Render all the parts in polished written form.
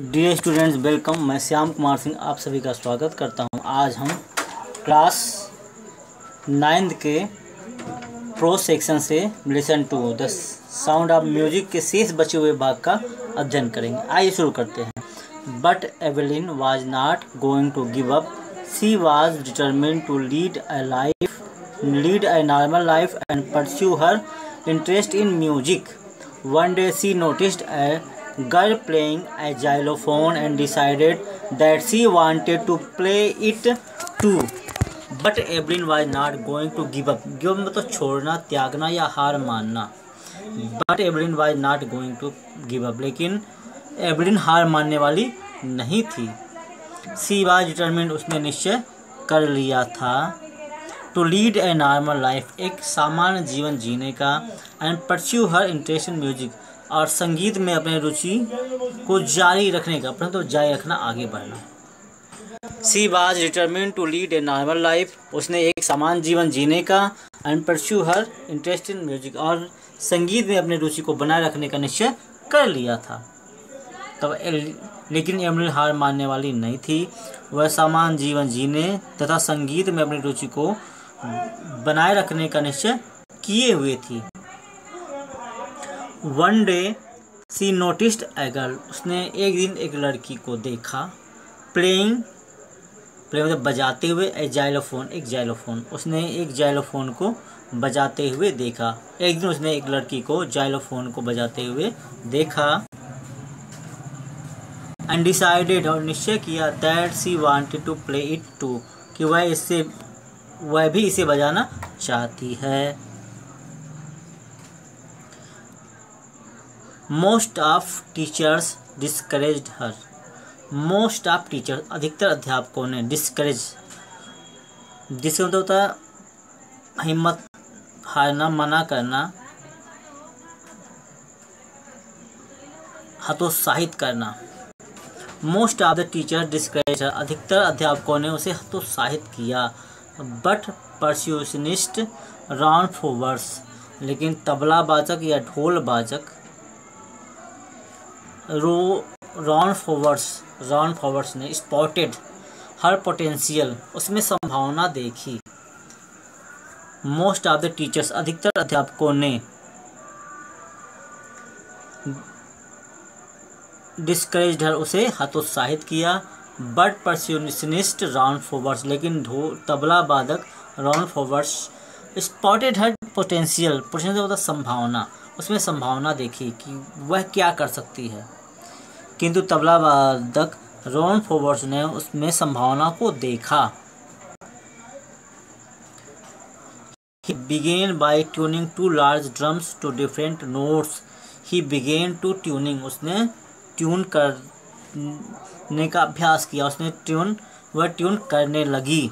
Dear students welcome. मैं श्याम कुमार सिंह आप सभी का स्वागत करता हूं। आज हम क्लास 9th के प्रो सेक्शन से listen to the sound of music के शेष बचे हुए भाग का अध्ययन करेंगे। आइए शुरू करते हैं। But Evelyn was not going to give up. She was determined to lead a normal life and pursue her interest in music. One day she noticed a girl playing a xylophone and decided that she wanted to play it too. But Evelyn was not going to give up. Give up मतलब छोड़ना, त्यागना या हार मानना। But Evelyn was not going to give up. लेकिन Evelyn हार मानने वाली नहीं थी। She was determined, उसने निश्चय कर लिया था। To lead a normal life, एक सामान्य जीवन जीने का। And pursue her interest in music, और संगीत में अपने रुचि को जारी रखने का, अपने तो जारी रखना, आगे बढ़ना। She was determined to lead a normal life, उसने एक सामान्य जीवन जीने का। And pursue her interest in music, और संगीत में अपने रुचि को बनाए रखने का निश्चय कर लिया था। तब लेकिन एवलिन हार मानने वाली नहीं थी। वह सामान्य जीवन जीने तथा संगीत में अपनी रुचि को बनाए रखने का निश्चय किए हुए थी। One day she noticed a girl, उसने एक दिन एक लड़की को देखा। प्लेइंग मतलब बजाते हुए, ए जाइलोफोन, एक जाइलोफोन, उसने एक जाइलोफोन को बजाते हुए देखा। एक दिन उसने एक लड़की को जाइलोफोन को बजाते हुए देखा। एंड डिसाइडेड, और निश्चय किया, that she wanted to play it too, कि वह भी इसे बजाना चाहती है। Most of teachers discouraged her. Most of teachers, अधिकतर अध्यापकों ने, डिस्करेज मतलब होता है हिम्मत हारना, मना करना, हतोत्साहित करना। Most of the teachers discourage हर, अधिकतर अध्यापकों ने उसे हतोत्साहित किया। बट परक्यूशनिस्ट रॉन फोवर्स, लेकिन तबला बाजक या ढोल बाजक रॉन फोवर्स ने स्पॉटेड हर पोटेंशियल, उसमें संभावना देखी। मोस्ट ऑफ द टीचर्स, अधिकतर अध्यापकों ने, डिस्करेज्ड हर, उसे हतोत्साहित किया। बट परक्यूशनिस्ट रॉन फोवर्स, लेकिन तबला वादक रॉन फोवर्स स्पॉटेड हर पोटेंशियल होता संभावना, उसमें संभावना देखी कि वह क्या कर सकती है। किंतु तबला वादक रॉन फोवर्स ने उसमें संभावना को देखा। He began by tuning two large drums to different notes. He began to tuning, उसने ट्यून करने का अभ्यास किया, उसने ट्यून करने लगी।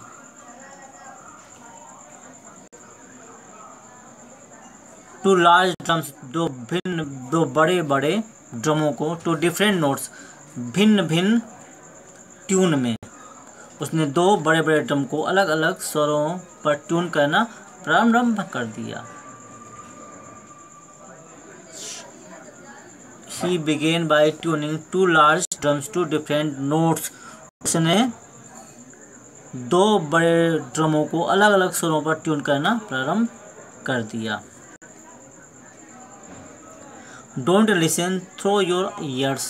टू लार्ज ड्रम्स, दो बड़े बड़े ड्रमों को, टू डिफरेंट नोट्स, भिन्न भिन्न ट्यून में, उसने दो बड़े बड़े ड्रम को अलग अलग स्वरों पर ट्यून करना प्रारंभ कर दिया। She began by tuning two large drums to different notes. उसने दो बड़े ड्रमों को अलग अलग स्वरों पर ट्यून करना प्रारंभ कर दिया। Don't listen through your ears.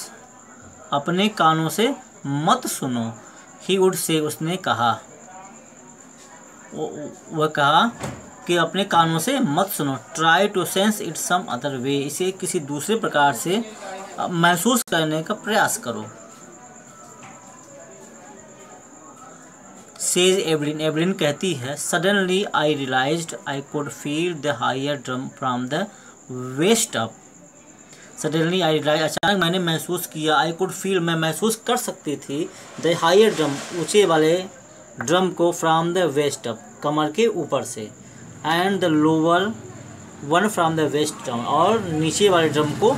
अपने कानों से मत सुनो। He would say, उसने कहा, वह कहा कि अपने कानों से मत सुनो। Try to sense it some other way, इसे किसी दूसरे प्रकार से महसूस करने का प्रयास करो। सेज एवलिन, एवलिन कहती है, suddenly I realised I could feel the higher drum from the waist up. Suddenly I realise, अचानक मैंने महसूस किया, आई कुड फील, मैं महसूस कर सकती थी, द हायर ड्रम, ऊंचे वाले ड्रम को, फ्रॉम द वेस्ट अप, कमर के ऊपर से, and the lower one from the waist down, और नीचे वाले ड्रम को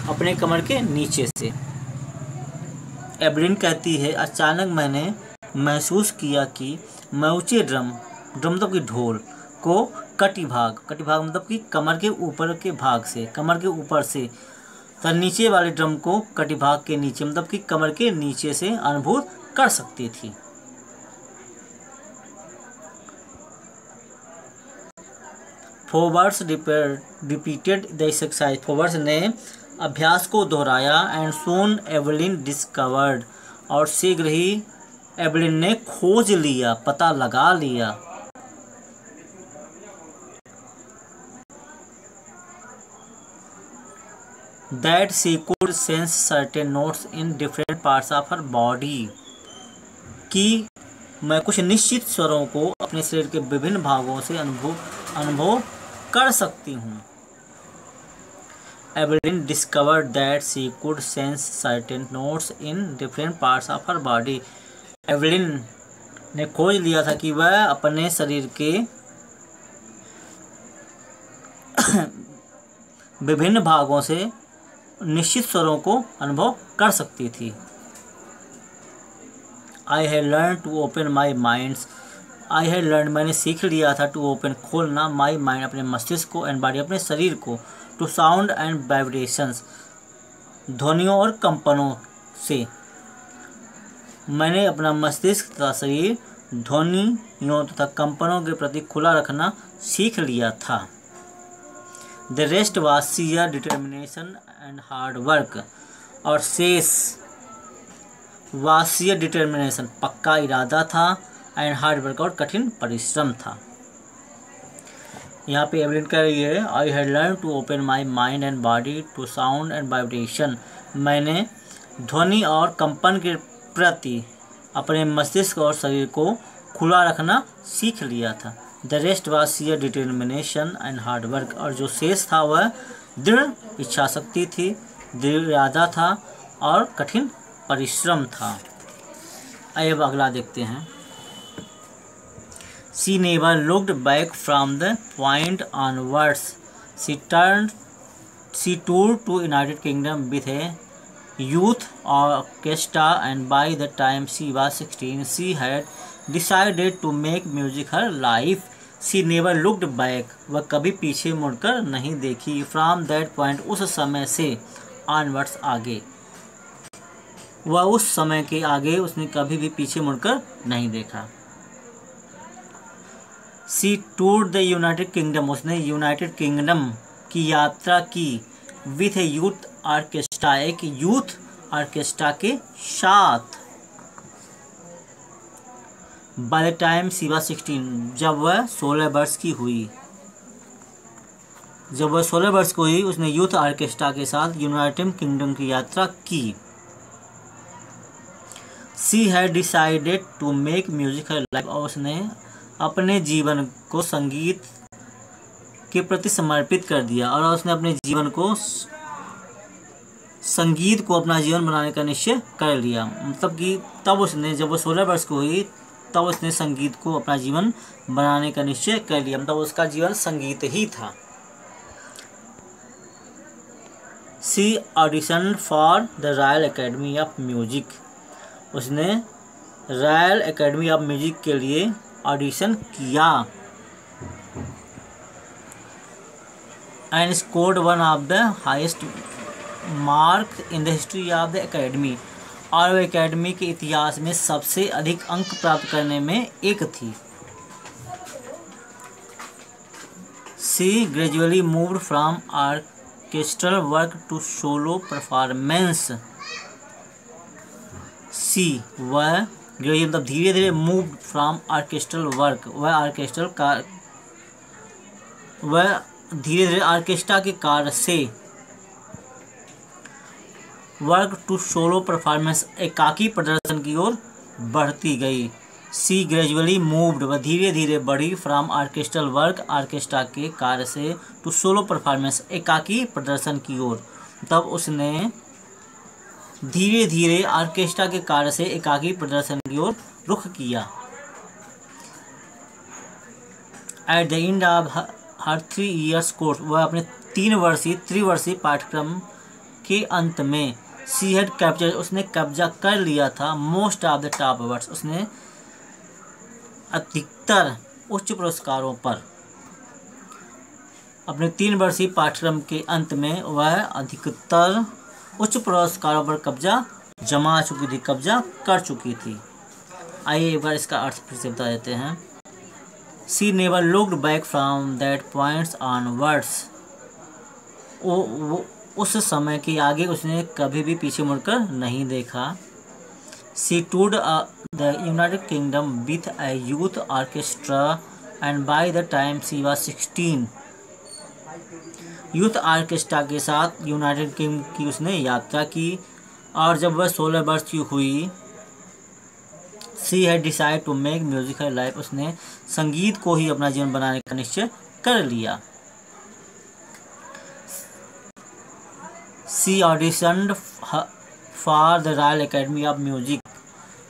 अपने कमर के नीचे से। एवलिन कहती है, अचानक मैंने महसूस किया कि मैं ऊंचे ड्रम मतलब कि ढोल को कटी भाग मतलब कि कमर के ऊपर के भाग से, कमर के ऊपर से तथा नीचे वाले ड्रम को कटिभाग के नीचे मतलब कि कमर के नीचे से अनुभूत कर सकती थी। Forbes repeated the exercise. Forbes ने अभ्यास को दोहराया एंड सोन एवलिन डिस्कवर्ड, और शीघ्र ही एवलिन ने खोज लिया, पता लगा लिया that she could sense certain notes in different parts of her body, कि मैं कुछ निश्चित स्वरों को अपने शरीर के विभिन्न भागों से अनुभव कर सकती हूँ। Evelyn discovered that she could sense certain notes in different parts of her body. Evelyn ने खोज लिया था कि वह अपने शरीर के विभिन्न भागों से निश्चित स्वरों को अनुभव कर सकती थी। I had learn to open my minds. I had learn मैंने सीख लिया था, टू ओपन खोलना, माई माइंड अपने मस्तिष्क को, एंड बॉडी अपने शरीर को, टू साउंड एंड वाइब्रेशंस ध्वनियों और कंपनों से। मैंने अपना मस्तिष्क तथा शरीर ध्वनियों तथा कंपनों के प्रति खुला रखना सीख लिया था। The rest was share determination and hard work, और शेष वाज शेयर डिटर्मिनेशन पक्का इरादा था, एंड हार्ड वर्क और कठिन परिश्रम था। यहाँ पे एवलिन कह रही है I had learn to open my mind and body to sound and vibration. मैंने ध्वनि और कंपन के प्रति अपने मस्तिष्क और शरीर को खुला रखना सीख लिया था। The rest was share determination and hard work, और जो शेष था वह दृढ़ इच्छा शक्ति थी, दृढ़ इरादा था और कठिन परिश्रम था। आइए अब अगला देखते हैं। She never looked back from the point onwards. She toured to United Kingdom with a youth orchestra, and by the time she was 16, she had decided to make music her life. She never looked back. वह कभी पीछे मुड़कर नहीं देखी। From that point, उस समय से, onwards आगे, वह उस समय के आगे उसने कभी भी पीछे मुड़कर नहीं देखा। She toured the United Kingdom. उसने यूनाइटेड किंगडम की यात्रा की। विथ ए यूथ ऑर्केस्ट्रा, एक यूथ ऑर्केस्ट्रा के साथ। By the time she was 16, जब वह 16 वर्ष की हुई। जब वह 16 वर्ष की हुई उसने यूथ ऑर्केस्ट्रा के साथ यूनाइटेड किंगडम की यात्रा की। She had decided to make music her life, और उसने अपने जीवन को संगीत के प्रति समर्पित कर दिया, और उसने अपने जीवन को संगीत को अपना जीवन बनाने का निश्चय कर लिया। मतलब कि तब उसने, जब वो 16 वर्ष की हुई तब उसने संगीत को अपना जीवन बनाने का निश्चय कर लिया। मतलब उसका जीवन संगीत ही था। She auditioned for the Royal Academy of Music. उसने रॉयल एकेडमी ऑफ म्यूजिक के लिए ऑडिशन किया। And scored one of the highest mark in the history of the academy, और वह एकेडमी के इतिहास में सबसे अधिक अंक प्राप्त करने में एक थी। She gradually moved from orchestral work to solo performance. सी वह मतलब धीरे धीरे मूव फ्रॉम ऑर्केस्ट्रल वर्क, वह धीरे धीरे ऑर्केस्ट्रा के कार्य से वर्क टू सोलो परफॉर्मेंस, एकाकी प्रदर्शन की ओर बढ़ती गई। सी ग्रेजुअली मूव्ड, वह धीरे धीरे बढ़ी, फ्रॉम ऑर्केस्ट्रल वर्क, ऑर्केस्ट्रा के कार्य से, टू सोलो परफॉर्मेंस, एकाकी प्रदर्शन की ओर। तब उसने धीरे धीरे ऑर्केस्ट्रा के कार्य से एकाकी प्रदर्शन की ओर रुख किया। At the end of her 3 years course, वह अपने त्रिवर्षीय पाठ्यक्रम के अंत में, सी हैड कैप्चर, उसने कब्जा कर लिया था, most of the top awards, उसने अधिकतर उच्च पुरस्कारों पर। अपने 3 वर्षीय पाठ्यक्रम के अंत में वह अधिकतर उच्च पुरस्कारों पर कब्जा कर चुकी थी। आइए एक बार इसका अर्थ फिर से बता देते हैं। She never looked back from that point onwards. उस समय के आगे उसने कभी भी पीछे मुड़कर नहीं देखा। She toured the United Kingdom with a youth orchestra and by the time she was 16, youth orchestra के साथ यूनाइटेड किंगडम की उसने यात्रा की और जब वह 16 वर्ष की हुई She had decided to make music her life. उसने संगीत को ही अपना जीवन बनाने का निश्चय कर लिया। She auditioned for the Royal Academy of Music.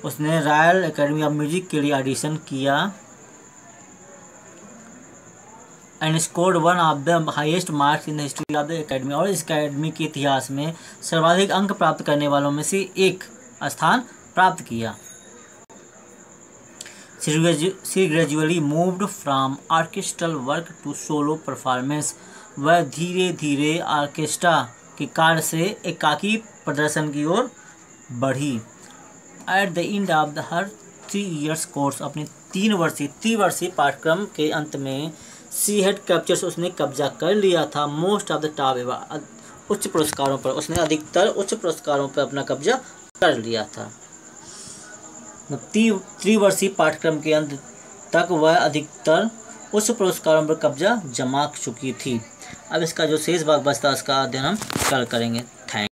उसने रॉयल एकेडमी ऑफ म्यूजिक के लिए ऑडिशन किया and scored one of the highest marks in the history of the academy. और इस एकेडमी के इतिहास में सर्वाधिक अंक प्राप्त करने वालों में से एक स्थान प्राप्त किया। She gradually moved from orchestral work to solo performance. वह धीरे धीरे ऑर्केस्ट्रा के कार्य से एकाकी प्रदर्शन की ओर बढ़ी। At the end of her 3 years course, अपने 3 वर्षीय पाठ्यक्रम के अंत में she had captured, उसने कब्जा कर लिया था most of the top award, उच्च पुरस्कारों पर। उसने अधिकतर उच्च पुरस्कारों पर अपना कब्जा कर लिया था। 3 वर्षीय पाठ्यक्रम के अंत तक वह अधिकतर उच्च पुरस्कारों पर कब्जा जमा चुकी थी। अब इसका जो शेष भाग बचता है उसका अध्ययन हम कल करेंगे।